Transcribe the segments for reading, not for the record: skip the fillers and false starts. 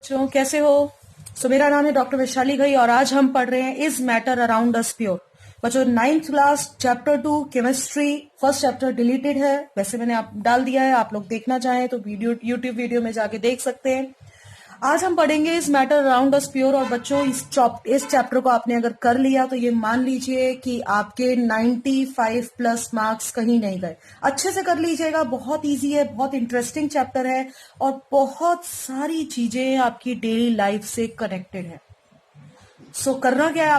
बच्चों कैसे हो। मेरा नाम है डॉक्टर वैशाली घई और आज हम पढ़ रहे हैं is matter around us pure. बच्चों 9th class chapter 2 chemistry first chapter deleted है, वैसे मैंने आप डाल दिया है, आप लोग देखना चाहें तो वीडियो यूट्यूब वीडियो में जाके देख सकते हैं। आज हम पढ़ेंगे इस मैटर अराउंड अस प्योर। और बच्चों इस चैप्टर को आपने अगर कर लिया तो ये मान लीजिए कि आपके 95 प्लस मार्क्स कहीं नहीं गए। अच्छे से कर लीजिएगा, बहुत इजी है, बहुत इंटरेस्टिंग चैप्टर है और बहुत सारी चीजें आपकी डेली लाइफ से कनेक्टेड है। करना क्या है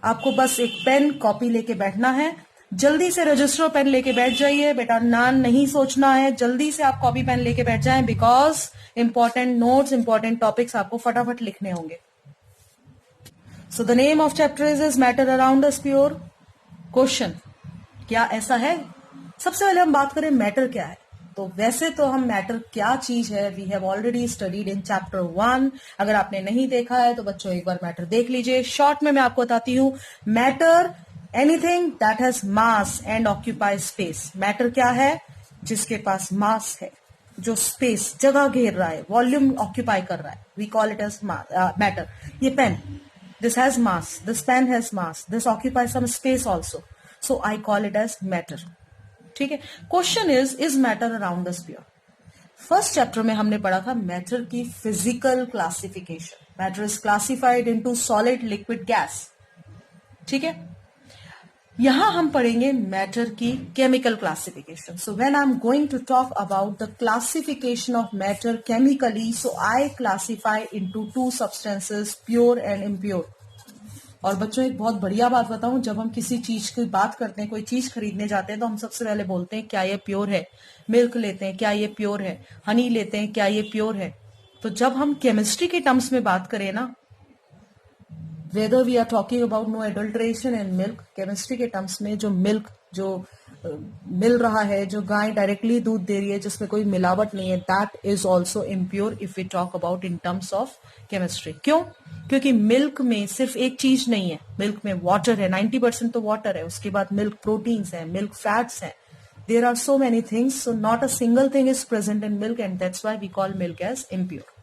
आपको बस एक पेन कॉपी लेके बैठना है। जल्दी से रजिस्टर पेन लेके बैठ जाइए बेटा, नहीं सोचना है, जल्दी से आप कॉपी पेन लेके बैठ जाएं because important notes important topics आपको फटाफट लिखने होंगे। So the name of chapter is matter around us pure. Question, क्या ऐसा है? सबसे पहले हम बात करें मैटर क्या है। तो वैसे तो हम मैटर क्या चीज है we have already studied in chapter 1। अगर आपने नहीं देखा है तो बच्चों एक बार मैटर देख लीजिए। शॉर्ट में मैं आपको बताती हूं, matter anything that has mass and occupy space. Matter क्या है? जिसके पास मास है, जो स्पेस जगह घेर रहा है, वॉल्यूम ऑक्यूपाई कर रहा है, we call it as matter. ये pen, this has mass, this pen has mass, this occupy some space also, so I call it as matter. ठीक है। Question is matter around us pure. First chapter में हमने पढ़ा था matter की physical classification. Matter is classified into solid, liquid, gas. ठीक है। यहां हम पढ़ेंगे मैटर की chemical classification. So when I am going to talk about the classification of matter chemically, so I classify into 2 substances, pure and impure. और बच्चों एक बहुत बढ़िया बात बताऊं, जब हम किसी चीज की बात करते हैं, कोई चीज खरीदने जाते हैं तो हम सबसे पहले बोलते हैं क्या ये प्योर है। मिल्क लेते हैं, क्या ये प्योर है। हनी लेते हैं, क्या ये प्योर है। तो जब हम केमिस्ट्री के टर्म्स में बात करें ना, whether we are talking about no adulteration in milk, chemistry के टर्म्स में जो मिल्क जो मिल रहा है, जो गाय डायरेक्टली दूध दे रही है जिसमें कोई मिलावट नहीं है, that is also impure if we talk about in terms of chemistry. क्यों? क्योंकि मिल्क में सिर्फ एक चीज नहीं है, मिल्क में वाटर है, 90% तो वाटर है, उसके बाद मिल्क प्रोटीन्स है, मिल्क फैट्स है, there are so many things, so not a single thing is present in milk and that's why we call milk as impure.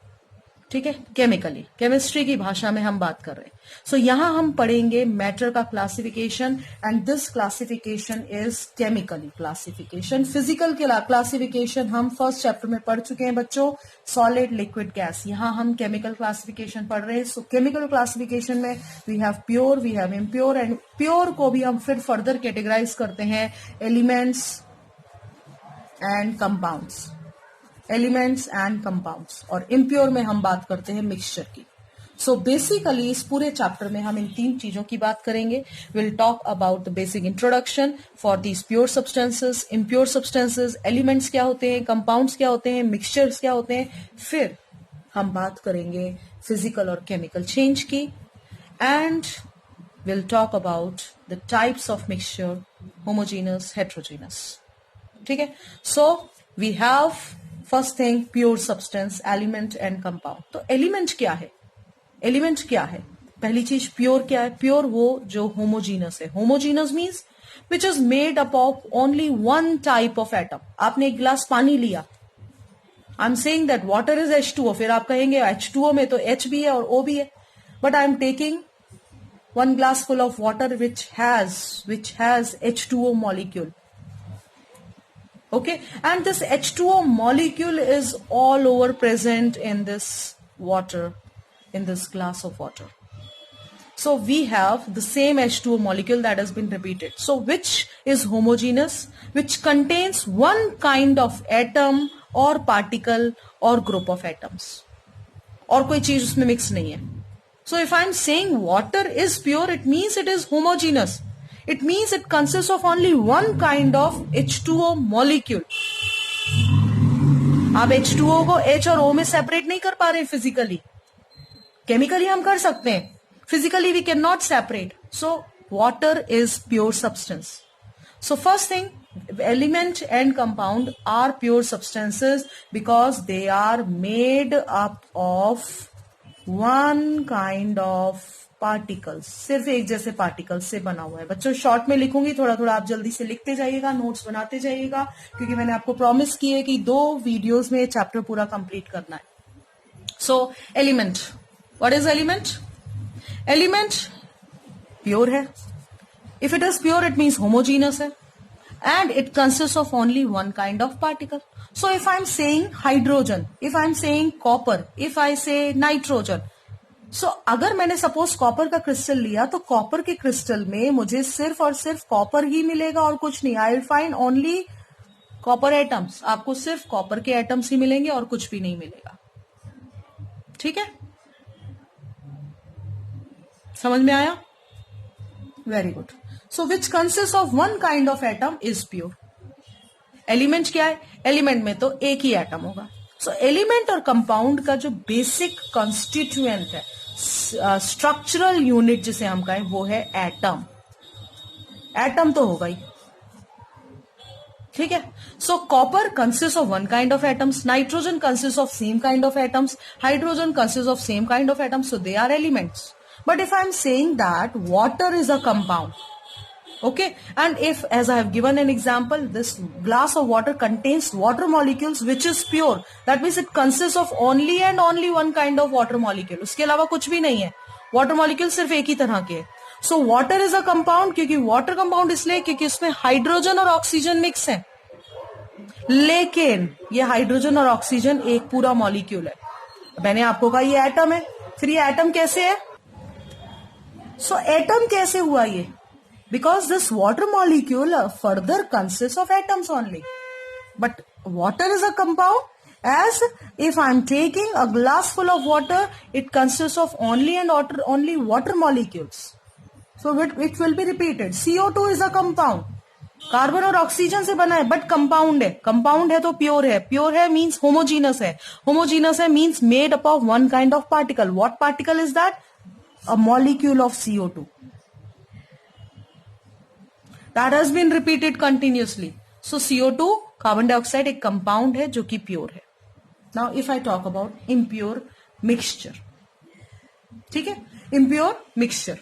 ठीक है। केमिकली, केमिस्ट्री की भाषा में हम बात कर रहे हैं। यहां हम पढ़ेंगे मैटर का classification and this classification is chemically classification. Physical classification हम फर्स्ट चैप्टर में पढ़ चुके हैं बच्चों, सॉलिड, लिक्विड, गैस। यहां हम केमिकल क्लासिफिकेशन पढ़ रहे हैं। केमिकल क्लासिफिकेशन में we have pure, we have impure and pure को भी हम फिर फर्दर कैटेगराइज करते हैं elements and compounds, elements and compounds. और इम्प्योर में हम बात करते हैं मिक्सचर की। बेसिकली इस पूरे चैप्टर में हम इन 3 चीजों की बात करेंगे। Will talk about the basic introduction for these pure substances, impure substances, elements क्या होते हैं, कंपाउंड्स क्या होते हैं, मिक्सचर्स क्या होते हैं। फिर हम बात करेंगे फिजिकल और केमिकल चेंज की and will talk about the types of mixture, homogeneous, heterogeneous. ठीक है। We have first thing pure substance, element and compound. तो एलिमेंट क्या है? एलिमेंट क्या है? पहली चीज प्योर क्या है? प्योर वो जो होमोजीनस है। Homogeneous means which is made up of only one type of atom. आपने एक गिलास पानी लिया, आई am saying that water is H2O, फिर आप कहेंगे H2O में तो H भी है और O भी है, but I am taking one glass full of water which has H2O molecule. Okay, and this H2O molecule is all over present in this water, in this glass of water. So we have the same H2O molecule that has been repeated. So which is homogeneous? Which contains one kind of atom or particle or group of atoms. और कोई चीज उसमें mix नहीं है. So if I'm saying water is pure, it means it is homogeneous. It means it consists of only one kind of H2O molecule. आप H2O को H और O में सेपरेट नहीं कर पा रहे फिजिकली. केमिकली हम कर सकते हैं, physically we cannot separate. So water is pure substance. So first thing, element and compound are pure substances because they are made up of one kind of particles. सिर्फ एक जैसे पार्टिकल्स से बना हुआ है. बच्चों शॉर्ट में लिखूंगी, थोड़ा थोड़ा आप जल्दी से लिखते जाइएगा, नोट्स बनाते जाइएगा, क्योंकि मैंने आपको प्रॉमिस की है कि 2 वीडियोस में चैप्टर पूरा कंप्लीट करना है. So element, what is element? Element pure है. If it is pure, it means homogeneous है, and it consists of only one kind of particle. So if I'm saying hydrogen, if I'm saying copper, if I say nitrogen, so अगर मैंने suppose copper का crystal लिया तो copper के crystal में मुझे सिर्फ और सिर्फ कॉपर ही मिलेगा और कुछ नहीं. I will find only copper atoms. आपको सिर्फ कॉपर के एटम्स ही मिलेंगे और कुछ भी नहीं मिलेगा. ठीक है, समझ में आया? Very good. So which consist of one kind of atom is pure. Element क्या है? एलिमेंट में तो एक ही एटम होगा. सो एलिमेंट और कंपाउंड का जो बेसिक कॉन्स्टिट्यूएंट है, स्ट्रक्चरल यूनिट जिसे हम कहें, वो है एटम. एटम तो होगा ही. ठीक है. So copper consist of one kind of atoms, nitrogen consist of same kind of atoms, hydrogen consist of same kind of atoms, so they are elements. But if I'm saying that water is a compound, okay, and if, as I have given an example, this glass of water contains water molecules which is pure, that means it consists of only and only one kind of water molecule. उसके अलावा कुछ भी नहीं है. Water molecule सिर्फ एक ही तरह के. So water is a compound. क्योंकि water compound इसलिए क्योंकि इसमें हाइड्रोजन और ऑक्सीजन मिक्स है. लेकिन ये हाइड्रोजन और ऑक्सीजन एक पूरा मॉलिक्यूल है. मैंने आपको कहा ये एटम है. फिर ये एटम कैसे है? सो एटम कैसे हुआ ये? Because this water molecule further consist of atoms only. But water is a compound as if I am taking a glass full of water, it consist of only and only water molecules. So it will be repeated. CO2 is a compound. Carbon और oxygen से बना है but compound है. Compound है तो pure है. Pure है means homogeneous है. होमोजीनस है means made up of one kind of particle. What particle is that? A molecule of CO2 that has been repeated continuously. So CO2, carbon dioxide, एक compound है जो कि pure है. Now if I talk about impure mixture, ठीक है, impure mixture.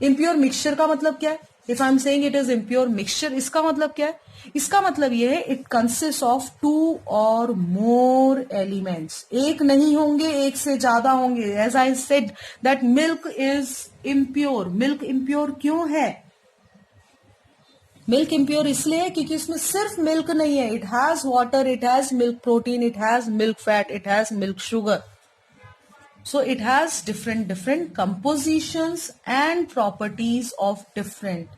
Impure mixture का मतलब क्या है? If I'm saying it is impure mixture, इसका मतलब क्या है? इसका मतलब यह है it consists of two or more elements. एक नहीं होंगे, एक से ज्यादा होंगे. As I said that milk is impure. Milk impure क्यों है? Milk impure इसलिए है क्योंकि इसमें सिर्फ मिल्क नहीं है. It has water, it has milk protein, it has milk fat, it has milk sugar. So it has different compositions and properties of different.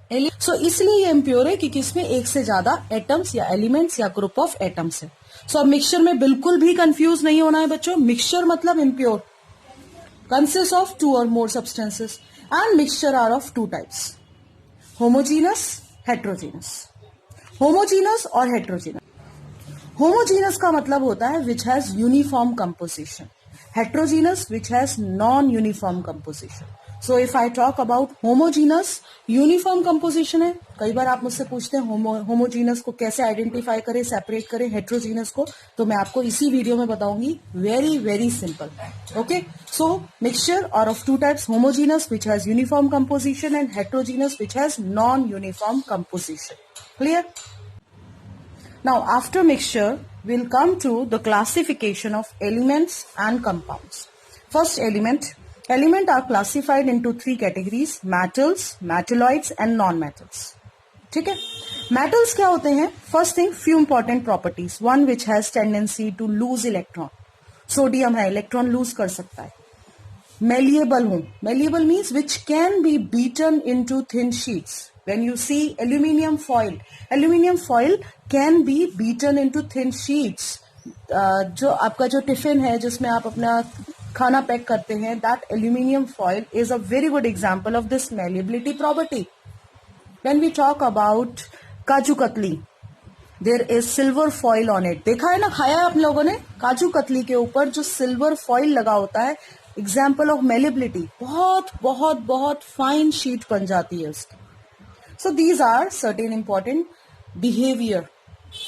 So इसलिए ये impure है क्योंकि इसमें एक से ज्यादा एटम्स या एलिमेंट्स या ग्रुप ऑफ एटम्स है. सो अब मिक्सचर में बिल्कुल भी कंफ्यूज नहीं होना है बच्चों. मिक्सचर मतलब impure consists of two or more substances and mixture are of two types: homogeneous, heterogeneous. homogeneous और heterogeneous. homogeneous का मतलब होता है which has uniform composition. Heterogeneous which has non-uniform composition. So if I talk about homogeneous, uniform composition है. कई बार आप मुझसे पूछते हैं homogeneous को कैसे आइडेंटिफाई करें, सेपरेट करें heterogeneous को, तो मैं आपको इसी वीडियो में बताऊंगी. very simple. Okay, so mixture are of two types: homogeneous which has uniform composition and heterogeneous which has non-uniform composition. Clear? Now after mixture, we'll come to the classification of elements and compounds. First, element. Elements are classified into three categories: metals, metalloids and non-metals. ठीक है? Metals क्या होते हैं? First thing, few important properties. One which has tendency to lose electron. Sodium है, electron lose कर सकता है. Malleable हूँ. Malleable means which can be beaten into thin sheets. When you see aluminium foil can be beaten into thin sheets. जो आपका जो tiffin है जिसमें आप अपना खाना पैक करते हैं, that aluminium foil is a very good example of this malleability property. When we talk about kaju katli, there is silver foil on it. देखा है ना, खाया है आप लोगों ने? काजू कतली के ऊपर जो सिल्वर फॉइल लगा होता है, एग्जाम्पल ऑफ malleability. बहुत फाइन शीट बन जाती है उसकी. So these are certain important behavior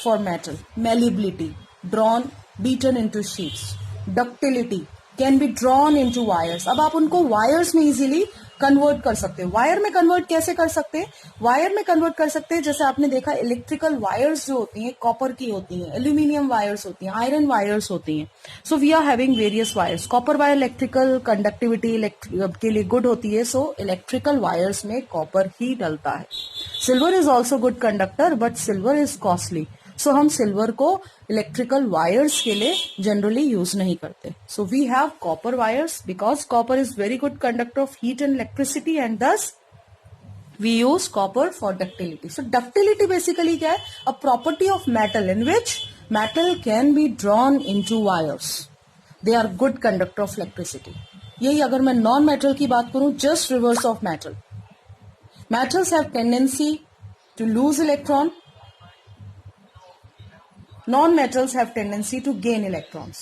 for metal: malleability, drawn, beaten into sheets; ductility, can be drawn into wires. अब आप उनको वायर्स में इजीली कन्वर्ट कर सकते हैं। वायर में कन्वर्ट कैसे कर सकते हैं? वायर में कन्वर्ट कर सकते हैं जैसे आपने देखा इलेक्ट्रिकल वायर्स जो होती हैं कॉपर की होती हैं, एल्यूमिनियम वायर्स होती हैं, आयरन वायर्स होती हैं। So we are having various wires. Copper wire electrical conductivity के लिए गुड होती है, सो इलेक्ट्रिकल वायर्स में कॉपर ही डलता है। Silver is also good conductor but silver is costly, so हम सिल्वर को इलेक्ट्रिकल वायर्स के लिए जनरली यूज नहीं करते। So we have copper wires because copper is very good conductor of heat and electricity and thus we use copper for ductility. So ductility basically क्या है? A property of metal in which metal can be drawn into wires. They are good conductor of electricity. यही अगर मैं non metal की बात करूं, just reverse of metal. Metals have tendency to lose electron, non-metals have tendency to gain electrons.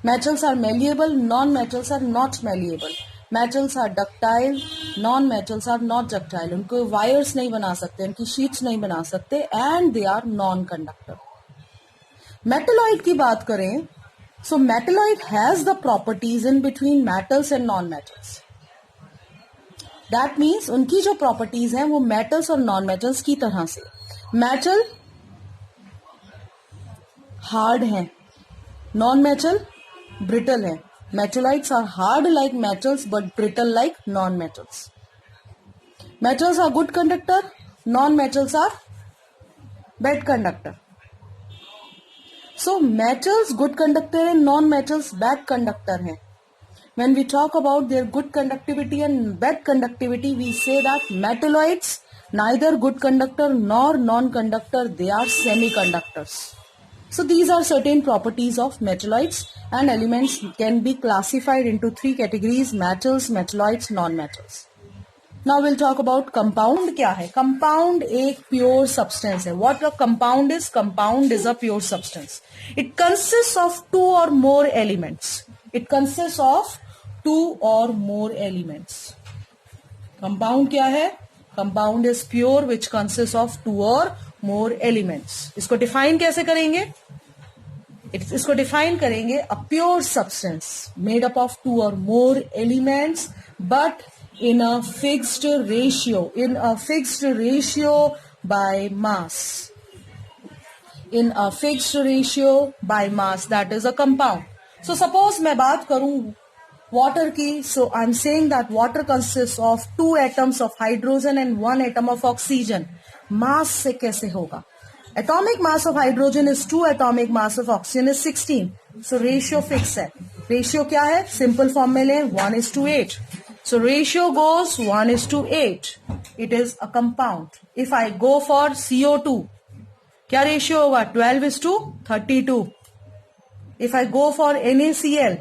Metals are malleable, non-metals are not malleable. Metals are ductile, non-metals are not ductile. उनको wires नहीं बना सकते, उनकी sheets नहीं बना सकते and they are non-conductor. Metalloid की बात करें, so metalloid has the properties in between metals and non-metals. That means उनकी जो properties हैं वो metals और non-metals की तरह से। Metal हार्ड है, नॉन मेटल ब्रिटल है। Metalloids are hard like metals but brittle like non metals. Metals are good conductor, non metals are bad conductor. So metals good conductor and non metals bad conductor है। When we talk about their good conductivity and bad conductivity, we say that metalloids neither good conductor nor non-conductor, they are semiconductors. So these are certain properties of metalloids and elements can be classified into three categories: metals, metalloids, non-metals. Now we'll talk about compound. क्या है? Compound एक pure substance है. What a compound is? Compound is a pure substance. It consists of two or more elements. It consists of two or more elements. Compound क्या है? Compound is pure which consists of two or more elements. इसको define कैसे करेंगे? इसको define करेंगे a pure substance made up of two or more elements but in a fixed ratio by mass. In a fixed ratio by mass, that is a compound. So suppose मैं बात करूं water की, so I'm saying that water consists of two atoms of hydrogen and one atom of oxygen. Mass से कैसे होगा? Atomic mass of hydrogen is 2, atomic mass of oxygen is 16. So ratio fix है. Ratio क्या है? Simple form में लें 1:8. So ratio goes 1:8. It is a compound. If I go for CO2, क्या ratio होगा? 12:32. If I go for NaCl,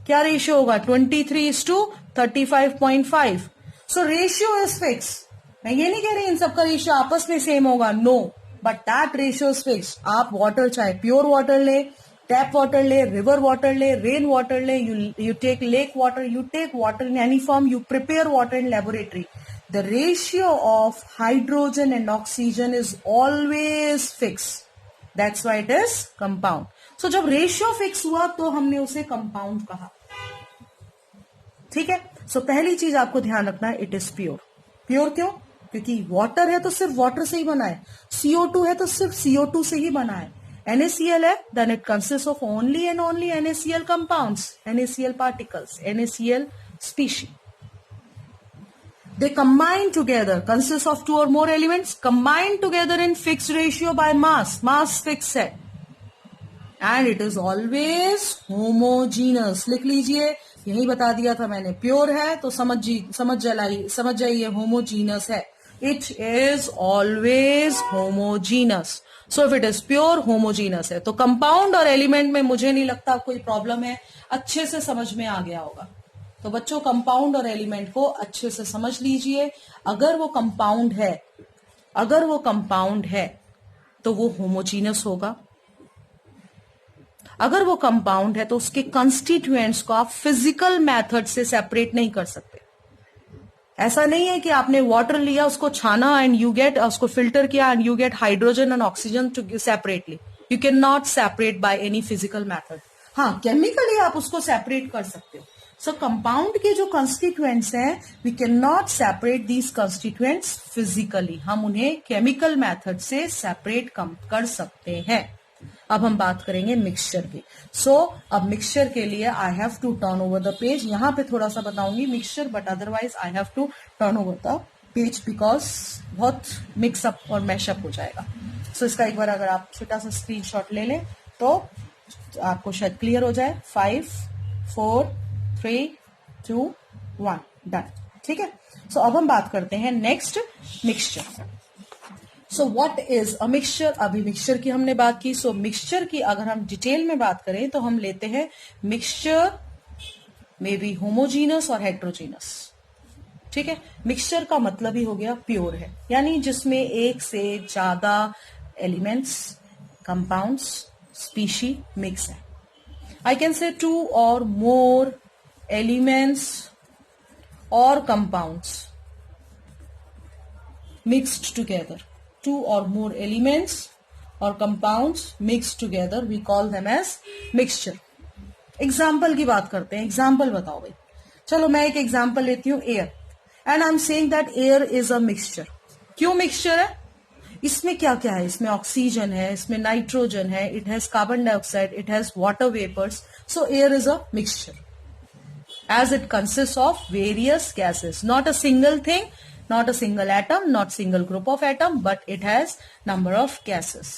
क्या ratio होगा? 23:35.5. So ratio is fixed. मैं ये नहीं कह रही इन सबका रेशियो आपस में सेम होगा, no, but that ratio is fixed. आप वाटर चाहे प्योर वाटर ले, टैप वाटर ले, रिवर वाटर ले, रेन वाटर ले, you take lake water, you take water in any form, you prepare water in laboratory. The ratio of hydrogen and oxygen is always fixed. That's why it is compound. So जब ratio fix हुआ तो हमने उसे compound कहा. ठीक है. सो पहली चीज आपको ध्यान रखना है, इट इज प्योर. प्योर क्यों? क्योंकि वाटर है तो सिर्फ वाटर से ही बना है. CO2 है तो सिर्फ CO2 से ही बना है. NaCl है, then it consists of only and only NaCl compounds, NaCl particles, NaCl species. They combine together, consists of two or more elements, combine together in fixed ratio by mass. Mass fixed है. And it is always homogeneous. लिख लीजिए, यही बता दिया था मैंने. Pure है तो समझ जाइए होमोजीनस है. It is always homogeneous. So if it is pure, homogeneous है. तो कंपाउंड और एलिमेंट में मुझे नहीं लगता कोई प्रॉब्लम है. अच्छे से समझ में आ गया होगा. तो बच्चों कंपाउंड और एलिमेंट को अच्छे से समझ लीजिए. अगर वो कंपाउंड है तो वो होमोजीनस होगा. अगर वो कंपाउंड है तो उसके कंस्टिट्यूएंट्स को आप फिजिकल मेथड से सेपरेट नहीं कर सकते. ऐसा नहीं है कि आपने वाटर लिया, उसको छाना एंड यू गेट, उसको फिल्टर किया and you get hydrogen and oxygen two separately. You can not separate by any physical method. हाँ, केमिकली आप उसको सेपरेट कर सकते हो। सो कंपाउंड के जो कंस्टिट्यूएंट्स हैं, we can not separate these constituents physically, हम उन्हें केमिकल मेथड से सेपरेट कर सकते हैं। अब हम बात करेंगे मिक्सचर की। सो अब मिक्सचर के लिए I have to turn over the page. यहां पे थोड़ा सा बताऊंगी mixture, but otherwise I have to turn over the page because बहुत मिक्सअप और मैशअप हो जाएगा। सो इसका एक बार अगर आप छोटा सा स्क्रीनशॉट ले लें तो आपको शायद क्लियर हो जाए। 5 4 3 2 1 डन। ठीक है। सो अब हम बात करते हैं next mixture. So what is a mixture? अभी मिक्सचर की हमने बात की। सो मिक्सचर की अगर हम डिटेल में बात करें तो हम लेते हैं मिक्सचर मे बी होमोजीनस और हेट्रोजीनस। ठीक है। मिक्सचर का मतलब ही हो गया प्योर है, यानी जिसमें एक से ज्यादा एलिमेंट्स, कंपाउंड्स, स्पीशी मिक्स है। I can say 2 or more elements or compounds mixed together. 2 or more elements or compounds mixed together, we call them as mixture. Example की बात करते हैं। एग्जाम्पल बताओ भाई। चलो मैं एक एग्जाम्पल लेती हूं, air, and I am saying that air is a mixture. क्यों मिक्सचर है? इसमें क्या क्या है? इसमें ऑक्सीजन है, इसमें नाइट्रोजन है, it has carbon dioxide, it has water vapours. So air is a mixture as it consists of various gases, not a single thing, not a single atom, not single group of atom, but it has number of gases.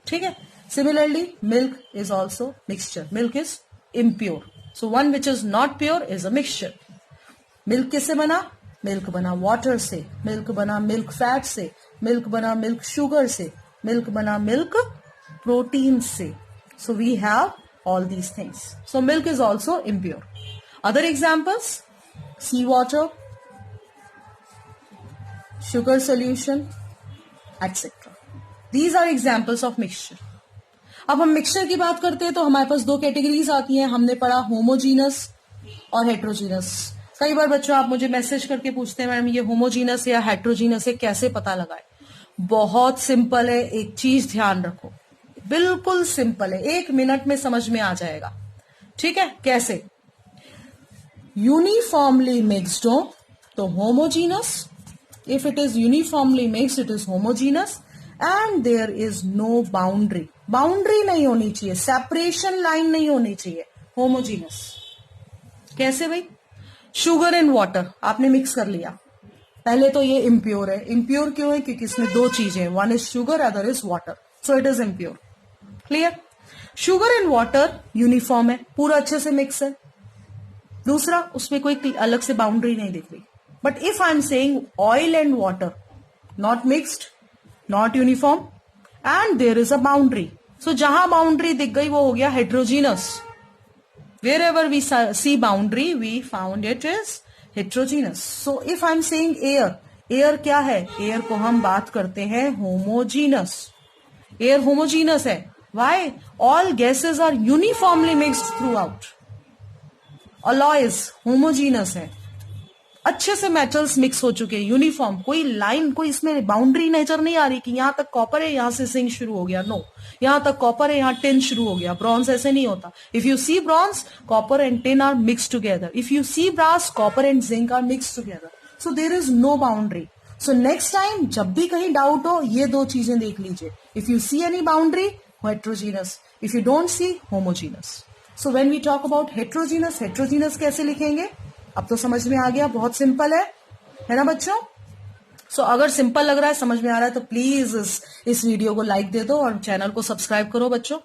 ठीक है। Similarly, milk is also mixture. Milk is impure. So one which is not pure is a mixture. Milk किससे बना? Milk बना water से, milk बना milk fat से, milk बना milk sugar से, मिल्क बना मिल्क प्रोटीन से. So we have all these things. So milk is also impure. Other examples: seawater, sugar solution, etc. These are examples of mixture. अब हम mixture की बात करते हैं तो हमारे पास दो कैटेगरीज आती हैं. हमने पढ़ा होमोजीनस और हेट्रोजीनस. कई बार बच्चों आप मुझे मैसेज करके पूछते हैं मैडम ये होमोजीनस या हेट्रोजीनस है, कैसे पता लगाए? बहुत सिंपल है, एक चीज ध्यान रखो, बिल्कुल सिंपल है, 1 मिनट में समझ में आ जाएगा. ठीक है? कैसे? यूनिफॉर्मली मिक्स्ड हो तो homogeneous. If it is uniformly mixed it is homogeneous. And there is no boundary. Boundary नहीं होनी चाहिए, सेपरेशन लाइन नहीं होनी चाहिए. होमोजीनस. कैसे भाई? शुगर एंड वाटर आपने मिक्स कर लिया, पहले तो ये इम्प्योर है. इम्प्योर क्यों है? क्योंकि इसमें दो चीजें, one is sugar, other is water, so it is impure. Clear? Sugar and water uniform है, पूरा अच्छे से मिक्स है. दूसरा, उसमें कोई अलग से बाउंड्री नहीं दिख रही. But if I am saying oil and water, not mixed, not uniform, and there is a boundary. So जहां बाउंड्री दिख गई वो हो गया heterogeneous. Wherever we see boundary, we found it is heterogeneous. So if I'm saying air, air क्या है? Air को हम बात करते हैं homogeneous. Air homogeneous है. Why? All gases are uniformly mixed throughout. Alloys homogeneous है, अच्छे से मेटल्स मिक्स हो चुके हैं, यूनिफॉर्म, कोई लाइन, कोई इसमें बाउंड्री नजर नहीं आ रही कि यहां तक कॉपर है, यहां से जिंक शुरू हो गया. नो, यहां तक कॉपर है, यहां टिन शुरू हो गया. ब्रॉन्ज ऐसे नहीं होता. If you see bronze, copper and tin are mix together. If you see brass, copper and zinc are mix together. So there is no boundary. So next time जब भी कहीं डाउट हो, ये दो चीजें देख लीजिए. If you see any boundary, heterogeneous. If you don't see, homogeneous. So when we talk about heterogeneous, heterogeneous कैसे लिखेंगे? अब तो समझ में आ गया, बहुत सिंपल है ना बच्चों? सो अगर सिंपल लग रहा है, समझ में आ रहा है, तो प्लीज इस वीडियो को लाइक दे दो और चैनल को सब्सक्राइब करो बच्चों.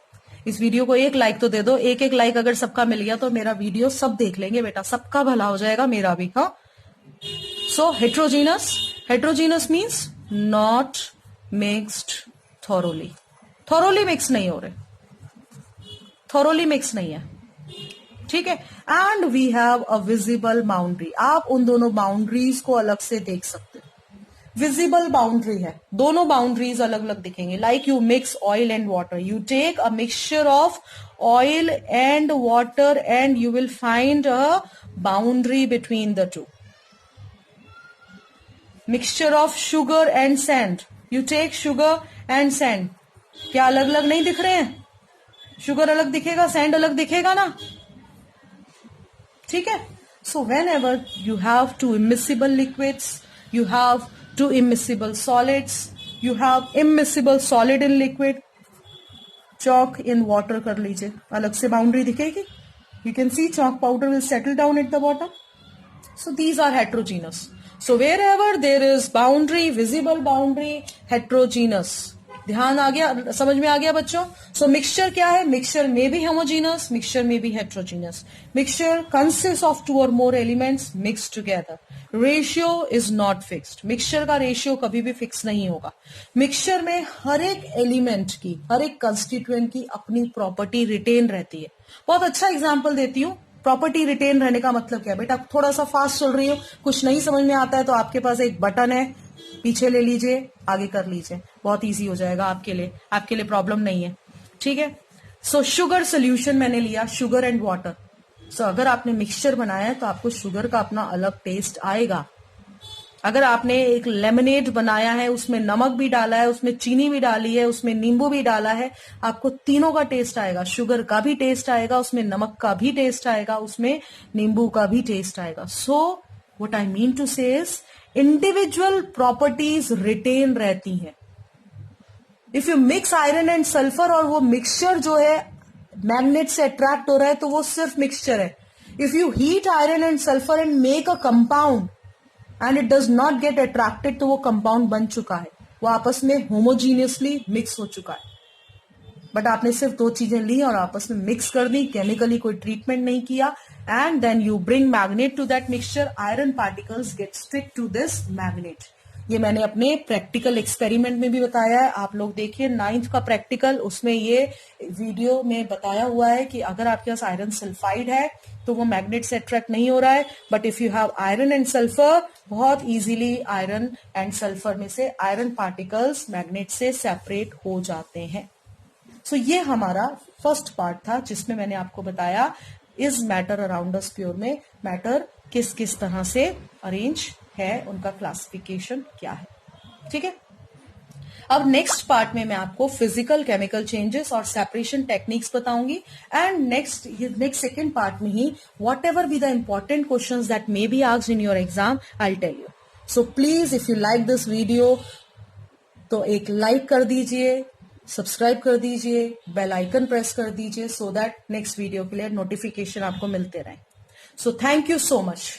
इस वीडियो को एक लाइक तो दे दो. एक एक लाइक अगर सबका मिल गया तो मेरा वीडियो सब देख लेंगे बेटा, सबका भला हो जाएगा, मेरा भी. हाँ. So heterogeneous, heterogeneous means not mixed thoroughly. Thoroughly mix नहीं हो रहे, थॉरोली मिक्स नहीं है. ठीक है? And we have a visible boundary. आप उन दोनों बाउंड्रीज को अलग से देख सकते हो. विजिबल बाउंड्री है, दोनों बाउंड्रीज अलग अलग दिखेंगे. Like you mix oil and water, you take a mixture of oil and water and you will find a boundary between the two. Mixture of sugar and sand, you take sugar and sand, क्या अलग अलग नहीं दिख रहे हैं? Sugar अलग दिखेगा, sand अलग दिखेगा ना, ठीक है। So when ever you have to immiscible liquids, you have to immiscible solids, you have immiscible solid in liquid, chalk in water कर लीजिए, अलग से बाउंड्री दिखेगी. You can see chalk powder will settle down at the bottom. So these are heterogeneous. So wherever there is boundary, visible boundary, heterogeneous. ध्यान आ गया, समझ में आ गया बच्चों. सो मिक्सचर क्या है? मिक्सचर में बी होमोजीनस, मिक्सचर में be heterogeneous. Mixture consist of 2 और more elements mix together. Ratio is not fixed. Mixture का रेशियो कभी भी फिक्स नहीं होगा. मिक्सचर में हर एक एलिमेंट की, हर एक कंस्टिट्यूएंट की अपनी प्रॉपर्टी रिटेन रहती है. बहुत अच्छा एग्जाम्पल देती हूँ. प्रॉपर्टी रिटेन रहने का मतलब क्या है? बेटा थोड़ा सा फास्ट चल रही हो, कुछ नहीं समझ में आता है तो आपके पास एक बटन है, पीछे ले लीजिए, आगे कर लीजिए, बहुत इजी हो जाएगा आपके लिए प्रॉब्लम नहीं है, ठीक है. सो शुगर सोल्यूशन मैंने लिया, शुगर एंड वाटर. सो अगर आपने मिक्सचर बनाया है तो आपको शुगर का अपना अलग टेस्ट आएगा. अगर आपने एक लेमनेड बनाया है, उसमें नमक भी डाला है, उसमें चीनी भी डाली है, उसमें नींबू भी डाला है, आपको तीनों का टेस्ट आएगा. शुगर का भी टेस्ट आएगा, उसमें नमक का भी टेस्ट आएगा, उसमें नींबू का भी टेस्ट आएगा. So what I mean to say is individual properties retain रहती हैं. If you mix iron and sulphur और वो मिक्सचर जो है मैग्नेट से अट्रैक्ट हो रहा है तो वो सिर्फ मिक्सचर है. If you heat iron and sulphur and make a compound and it does not get attracted, तो वो कंपाउंड बन चुका है, वो आपस में होमोजीनियसली मिक्स हो चुका है. बट आपने सिर्फ 2 चीजें ली और आपस में मिक्स कर दी, केमिकली कोई ट्रीटमेंट नहीं किया, and then you bring magnet to that mixture. Iron particles get stick to this magnet. ये मैंने अपने प्रैक्टिकल एक्सपेरिमेंट में भी बताया है. आप लोग देखिए 9th का प्रैक्टिकल, उसमें ये वीडियो में बताया हुआ है कि अगर आपके पास आयरन सल्फाइड है तो वो मैग्नेट से अट्रैक्ट नहीं हो रहा है. But if you have iron and sulphur, बहुत इजीली आयरन एंड सल्फर में से आयरन पार्टिकल्स मैग्नेट से सेपरेट हो जाते हैं. सो ये हमारा फर्स्ट पार्ट था जिसमें मैंने आपको बताया is matter around us pure में मैटर किस किस तरह से अरेंज है, उनका क्लासिफिकेशन क्या है, ठीक है. अब नेक्स्ट पार्ट में मैं आपको फिजिकल केमिकल चेंजेस और सेपरेशन टेक्निक्स बताऊंगी. एंड नेक्स्ट सेकेंड पार्ट में ही whatever be the important questions that may be asked in your exam, I tell you. So please if you like this video तो एक like कर दीजिए, subscribe कर दीजिए, bell icon press कर दीजिए, सो दैट नेक्स्ट वीडियो के लिए नोटिफिकेशन आपको मिलते रहे. So thank you so much.